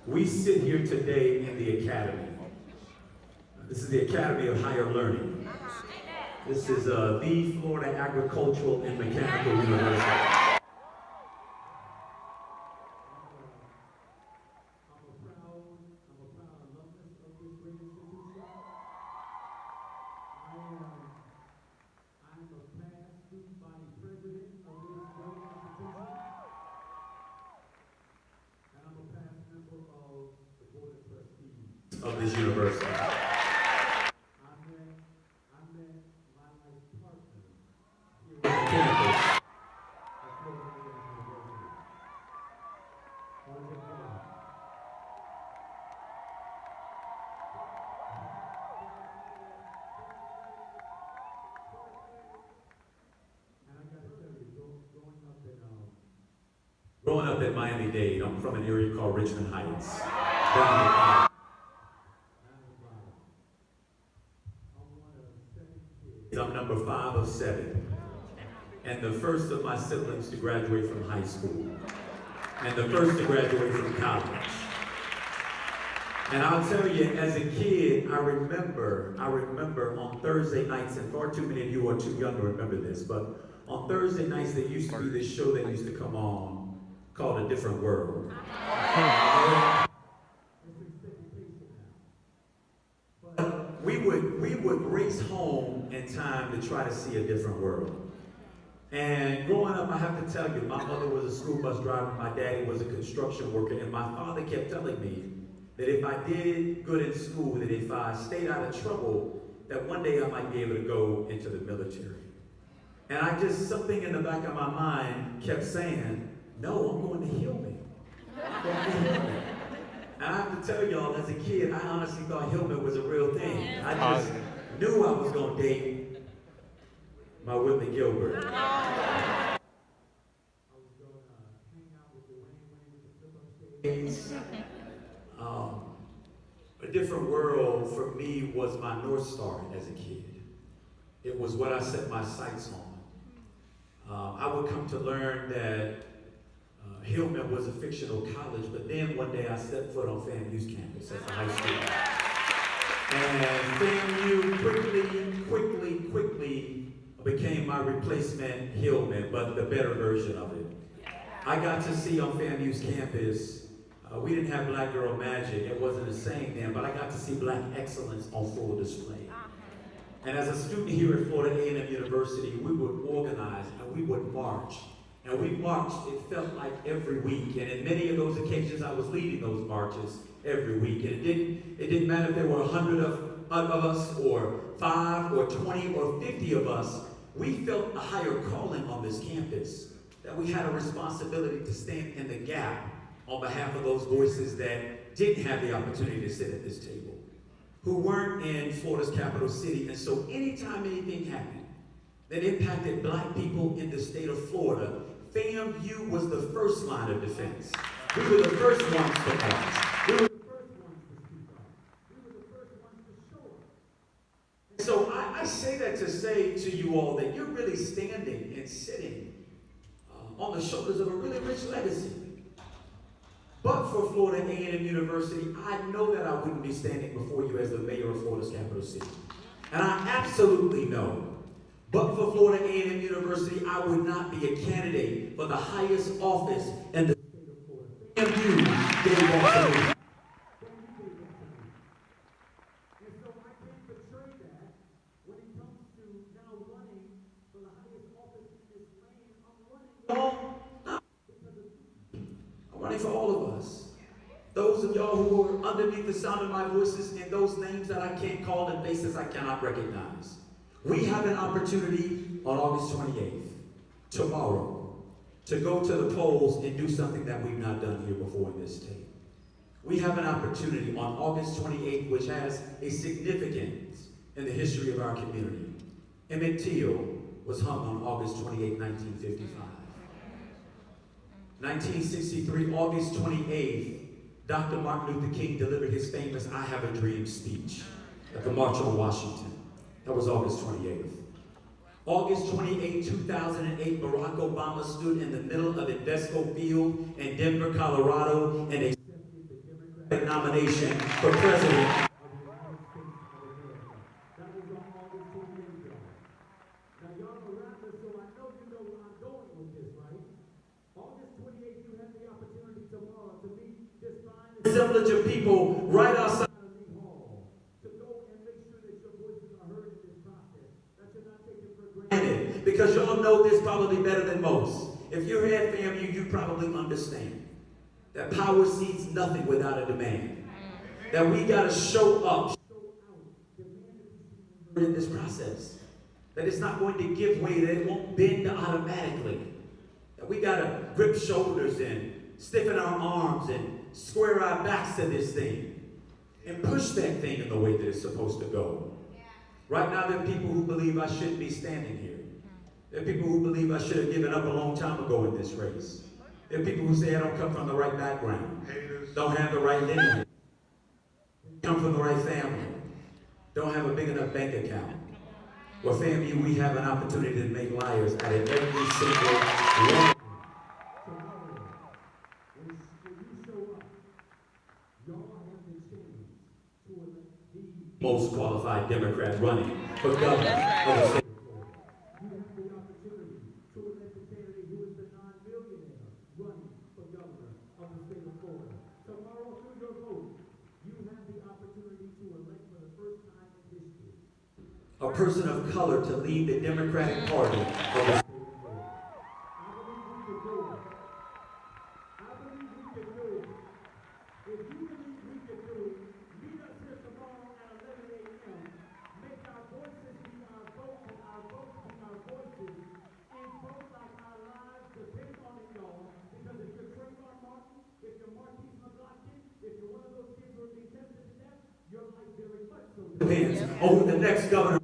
We sit here today in the Academy. This is the Academy of Higher Learning. This is the Florida Agricultural and Mechanical University. Of this university. I met my life partner here on the campus. And I got to tell you, growing up in Miami-Dade, I'm from an area called Richmond Heights. I'm number 5 of 7, and the first of my siblings to graduate from high school, and the first to graduate from college. And I'll tell you, as a kid, I remember on Thursday nights, and far too many of you are too young to remember this, but on Thursday nights there used to be this show that used to come on called A Different World. We would race home in time to try to see a different world. And growing up, I have to tell you, my mother was a school bus driver, my daddy was a construction worker, and my father kept telling me that if I did good in school, that if I stayed out of trouble, that one day I might be able to go into the military. And something in the back of my mind kept saying, no, I'm going to Hillman. I'm going to Hillman. And I have to tell y'all, as a kid, I honestly thought Hillman was a real thing. I just knew I was going to date my Whitley Gilbert. I was going to hang out with the Wayne with the flip-up shades. A Different World for me was my North Star as a kid. It was what I set my sights on. I would come to learn that Hillman was a fictional college, but then one day I stepped foot on FAMU's campus as a high school. And FAMU quickly became my replacement Hillman, but the better version of it. I got to see on FAMU's campus, we didn't have Black Girl Magic, it wasn't the same then, but I got to see Black excellence on full display. And as a student here at Florida A&M University, we would organize and we would march. And we marched, it felt like every week. And in many of those occasions, I was leading those marches every week. And it didn't matter if there were 100 of us, or 5, or 20, or 50 of us. We felt a higher calling on this campus, that we had a responsibility to stand in the gap on behalf of those voices that didn't have the opportunity to sit at this table, who weren't in Florida's capital city. And so anytime anything happened that impacted Black people in the state of Florida, FAMU was the first line of defense. We were the first ones to march. We were the first ones to speak up. We were the first ones to show up. And so I say that to say to you all that you're really standing and sitting on the shoulders of a really rich legacy. But for Florida A&M University, I know that I wouldn't be standing before you as the mayor of Florida's capital city. And I absolutely know, but for Florida A&M University, I would not be a candidate for the highest office in the state of Florida. FAMU gave that to me. And so I can't betray that when it comes to now running for the highest office in this lane. I'm running for all of us. Those of y'all who are underneath the sound of my voices and those names that I can't call and faces I cannot recognize. We have an opportunity on August 28th, tomorrow, to go to the polls and do something that we've not done here before in this state. We have an opportunity on August 28th, which has a significance in the history of our community. Emmett Till was hung on August 28, 1955. 1963, August 28th, Dr. Martin Luther King delivered his famous I Have a Dream speech at the March on Washington. That was August 28th. August 28, 2008, Barack Obama stood in the middle of Invesco Field in Denver, Colorado, and accepted the Democratic nomination for president. Assemblage of people right outside of the hall to go and make sure that your voices are heard in this process, that you're not taken for granted, because y'all know this probably better than most. If you're here at FAMU, you probably understand that power seeks nothing without a demand. That we got to show up, in this process. That it's not going to give way, that it won't bend automatically. That we got to grip shoulders and stiffen our arms and square our backs to this thing and push that thing in the way that it's supposed to go. Right now, there are people who believe I shouldn't be standing here. There are people who believe I should have given up a long time ago in this race. There are people who say I don't come from the right background, don't have the right lineage, come from the right family, don't have a big enough bank account. Well, family, we have an opportunity to make liars out of every single one. Most qualified Democrat running for governor of the state. You have the opportunity to elect the candidate who is the non-billionaire running for governor of the state of Florida. Tomorrow, through your vote, you have the opportunity to elect for the first time in history a person of color to lead the Democratic Party of the state of Florida. I believe we can do it. I believe we can do it. If you believe we can do it, meet us here tomorrow at 11 a.m. Make our voices be our vote and our votes be our voices. And vote like our lives depend on it, y'all. Because if you're Trayvon Martin, if you're Marquise McLaughlin, if you're one of those kids who are being tested to death, your life very much so depends on who the next governor